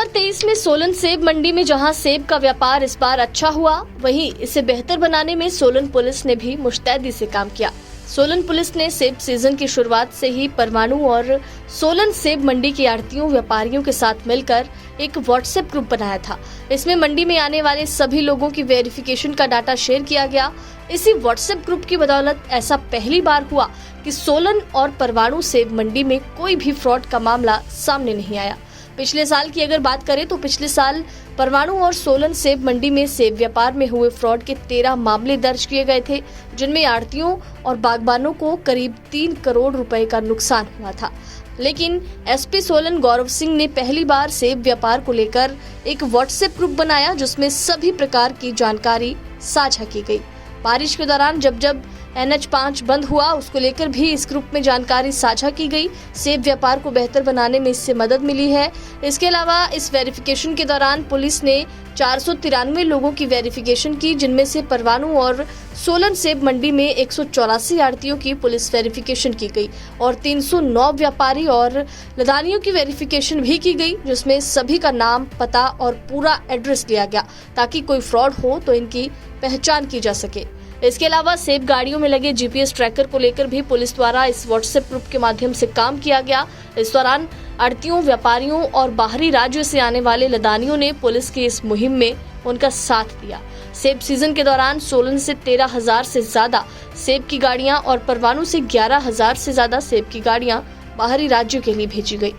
2023 में सोलन सेब मंडी में जहां सेब का व्यापार इस बार अच्छा हुआ, वहीं इसे बेहतर बनाने में सोलन पुलिस ने भी मुस्तैदी से काम किया। सोलन पुलिस ने सेब सीजन की शुरुआत से ही परवाणु और सोलन सेब मंडी के आढ़तियों व्यापारियों के साथ मिलकर एक व्हाट्सएप ग्रुप बनाया था। इसमें मंडी में आने वाले सभी लोगों की वेरिफिकेशन का डाटा शेयर किया गया। इसी व्हाट्सएप ग्रुप की बदौलत ऐसा पहली बार हुआ कि सोलन और परवाणु सेब मंडी में कोई भी फ्रॉड का मामला सामने नहीं आया। पिछले साल की अगर बात करें तो पिछले साल परवाणु और सोलन सेब मंडी में सेब व्यापार में हुए फ्रॉड के 13 मामले दर्ज किए गए थे, जिनमें आढ़तियों और बागबानों को करीब 3 करोड़ रुपए का नुकसान हुआ था। लेकिन एसपी सोलन गौरव सिंह ने पहली बार सेब व्यापार को लेकर एक व्हाट्सएप ग्रुप बनाया, जिसमें सभी प्रकार की जानकारी साझा की गई। बारिश के दौरान जब NH5 बंद हुआ, उसको लेकर भी इस ग्रुप में जानकारी साझा की गई। सेब व्यापार को बेहतर बनाने में इससे मदद मिली है। इसके अलावा इस वेरिफिकेशन के दौरान पुलिस ने 493 लोगों की वेरिफिकेशन की, जिनमें से परवाणु और सोलन सेब मंडी में 184 आढ़तियों की पुलिस वेरिफिकेशन की गई और 309 व्यापारी और लदानियों की वेरिफिकेशन भी की गई, जिसमें सभी का नाम, पता और पूरा एड्रेस लिया गया ताकि कोई फ्रॉड हो तो इनकी पहचान की जा सके। इसके अलावा सेब गाड़ियों में लगे GPS ट्रैकर को लेकर भी पुलिस द्वारा इस व्हाट्सएप ग्रुप के माध्यम से काम किया गया। इस दौरान आढ़तियों, व्यापारियों और बाहरी राज्यों से आने वाले लदानियों ने पुलिस की इस मुहिम में उनका साथ दिया। सेब सीजन के दौरान सोलन से 13,000 से ज्यादा सेब की गाड़ियां और परवाणु से 11,000 से ज्यादा सेब की गाड़ियां बाहरी राज्यों के लिए भेजी गई।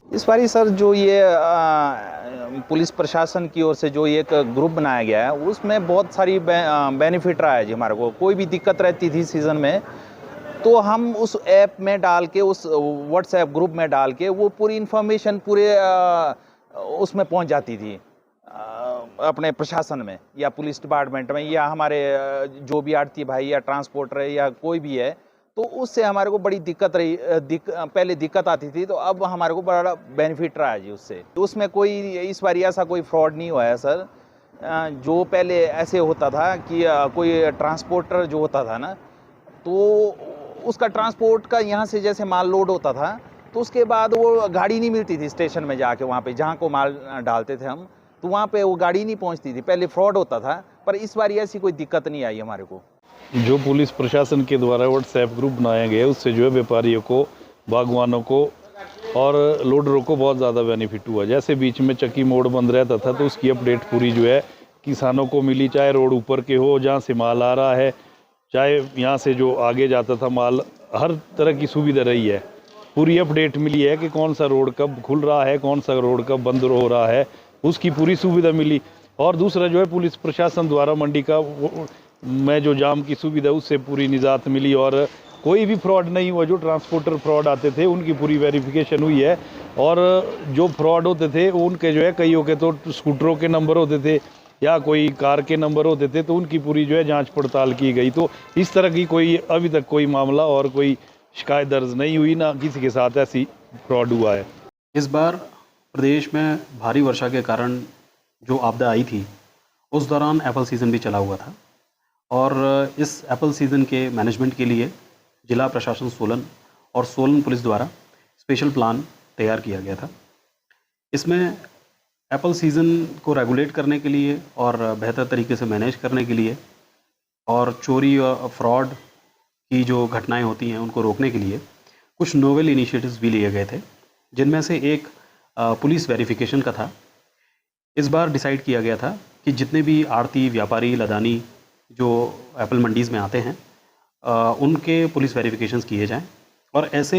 इस बारी सर जो ये पुलिस प्रशासन की ओर से जो एक ग्रुप बनाया गया है, उसमें बहुत सारी बेनिफिट रहा है जी। हमारे को कोई भी दिक्कत रहती थी सीज़न में, तो हम उस ऐप में डाल के, उस व्हाट्सएप ग्रुप में डाल के वो पूरी इन्फॉर्मेशन पूरे उसमें पहुंच जाती थी अपने प्रशासन में या पुलिस डिपार्टमेंट में, या हमारे जो भी आढ़ती भाई या ट्रांसपोर्टर है या कोई भी है, तो उससे हमारे को बड़ी दिक्कत रही। पहले दिक्कत आती थी, तो अब हमारे को बड़ा बेनिफिट रहा है जी उससे। उसमें कोई इस बार ऐसा कोई फ्रॉड नहीं हुआ है सर। जो पहले ऐसे होता था कि कोई ट्रांसपोर्टर जो होता था ना, तो उसका ट्रांसपोर्ट का यहाँ से जैसे माल लोड होता था, तो उसके बाद वो गाड़ी नहीं मिलती थी स्टेशन में जाके, वहाँ पे जहाँ को माल डालते थे हम, तो वहाँ पे वो गाड़ी नहीं पहुँचती थी। पहले फ्रॉड होता था, पर इस बार ऐसी कोई दिक्कत नहीं आई हमारे को। जो पुलिस प्रशासन के द्वारा व्हाट्सएप ग्रुप बनाया गया है, उससे जो है व्यापारियों को, बागवानों को और लोडरों को बहुत ज़्यादा बेनिफिट हुआ। जैसे बीच में चक्की मोड़ बंद रहता था, तो उसकी अपडेट पूरी जो है किसानों को मिली, चाहे रोड ऊपर के हो जहाँ से माल आ रहा है, चाहे यहाँ से जो आगे जाता था माल, हर तरह की सुविधा रही है। पूरी अपडेट मिली है कि कौन सा रोड कब खुल रहा है, कौन सा रोड कब बंद हो रहा है, उसकी पूरी सुविधा मिली। और दूसरा जो है पुलिस प्रशासन द्वारा मंडी का में जो जाम की सुविधा, उससे पूरी निजात मिली और कोई भी फ्रॉड नहीं हुआ। जो ट्रांसपोर्टर फ्रॉड आते थे उनकी पूरी वेरिफिकेशन हुई है, और जो फ्रॉड होते थे उनके जो है कईयों के तो स्कूटरों के नंबर होते थे या कोई कार के नंबर होते थे, तो उनकी पूरी जो है जांच पड़ताल की गई। तो इस तरह की कोई अभी तक कोई मामला और कोई शिकायत दर्ज नहीं हुई, ना किसी के साथ ऐसी फ्रॉड हुआ है। इस बार प्रदेश में भारी वर्षा के कारण जो आपदा आई थी, उस दौरान एप्पल सीज़न भी चला हुआ था, और इस एप्पल सीज़न के मैनेजमेंट के लिए जिला प्रशासन सोलन और सोलन पुलिस द्वारा स्पेशल प्लान तैयार किया गया था। इसमें एप्पल सीज़न को रेगुलेट करने के लिए और बेहतर तरीके से मैनेज करने के लिए, और चोरी और फ्रॉड की जो घटनाएं होती हैं उनको रोकने के लिए कुछ नोवेल इनिशिएटिव्स भी लिए गए थे, जिनमें से एक पुलिस वेरिफिकेशन का था। इस बार डिसाइड किया गया था कि जितने भी आढ़ती, व्यापारी, लदानी जो एप्पल मंडीज़ में आते हैं, उनके पुलिस वेरिफिकेशंस किए जाएं, और ऐसे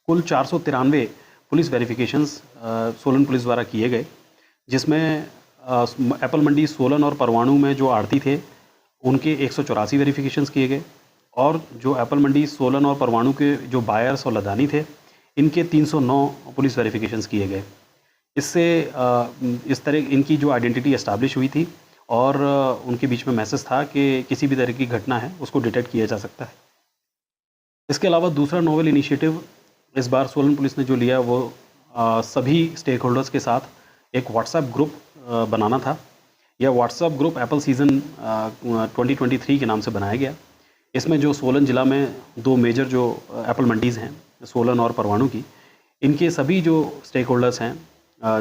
कुल 493 पुलिस वेरिफिकेशंस सोलन पुलिस द्वारा किए गए, जिसमें एप्पल मंडी सोलन और परवाणु में जो आढ़ती थे उनके 184 वेरिफिकेशंस किए गए, और जो एप्पल मंडी सोलन और परवाणु के जो बायर्स और लदानी थे, इनके 309 पुलिस वेरिफिकेशंस किए गए। इससे इस तरह इनकी जो आइडेंटिटी एस्टैब्लिश हुई थी, और उनके बीच में मैसेज था कि किसी भी तरह की घटना है उसको डिटेक्ट किया जा सकता है। इसके अलावा दूसरा नोवेल इनिशिएटिव इस बार सोलन पुलिस ने जो लिया, वो सभी स्टेक होल्डर्स के साथ एक व्हाट्सएप ग्रुप बनाना था। यह व्हाट्सएप ग्रुप एप्पल सीज़न 2023 के नाम से बनाया गया। इसमें जो सोलन ज़िला में 2 मेजर जो एप्पल मंडीज़ हैं, सोलन और परवाणु की, इनके सभी जो स्टेक होल्डर्स हैं,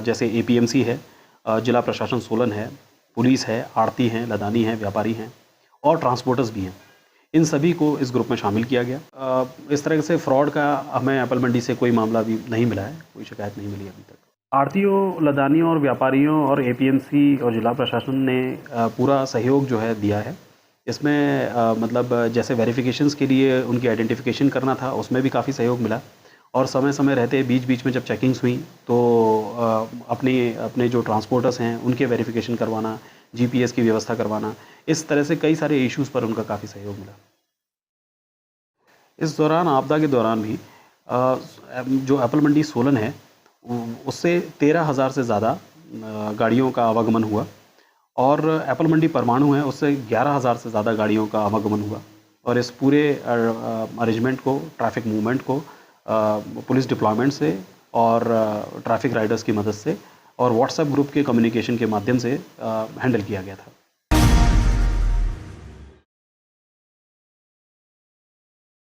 जैसे APMC है, जिला प्रशासन सोलन है, पुलिस है, आड़ती हैं, लदानी हैं, व्यापारी हैं और ट्रांसपोर्टर्स भी हैं। इन सभी को इस ग्रुप में शामिल किया गया। इस तरह से फ्रॉड का हमें एप्पल मंडी से कोई मामला अभी नहीं मिला है, कोई शिकायत नहीं मिली अभी तक। आड़तियों, लदानियों और व्यापारियों और APMC और जिला प्रशासन ने पूरा सहयोग जो है दिया है। इसमें मतलब जैसे वेरिफिकेशंस के लिए उनकी आइडेंटिफिकेशन करना था, उसमें भी काफ़ी सहयोग मिला और समय समय रहते बीच बीच में जब चेकिंग्स हुई तो अपने जो ट्रांसपोर्टर्स हैं उनके वेरिफिकेशन करवाना, GPS की व्यवस्था करवाना, इस तरह से कई सारे इश्यूज़ पर उनका काफ़ी सहयोग मिला। इस दौरान आपदा के दौरान भी जो एप्पल मंडी सोलन है उससे 13,000 से ज़्यादा गाड़ियों का आवागमन हुआ और एप्पल मंडी परमाणु है उससे 11,000 से ज़्यादा गाड़ियों का आवागमन हुआ। और इस पूरे अरेंजमेंट को, ट्रैफिक मूवमेंट को पुलिस डिप्लॉयमेंट से और ट्रैफिक राइडर्स की मदद से और व्हाट्सएप ग्रुप के कम्युनिकेशन के माध्यम से हैंडल किया गया था।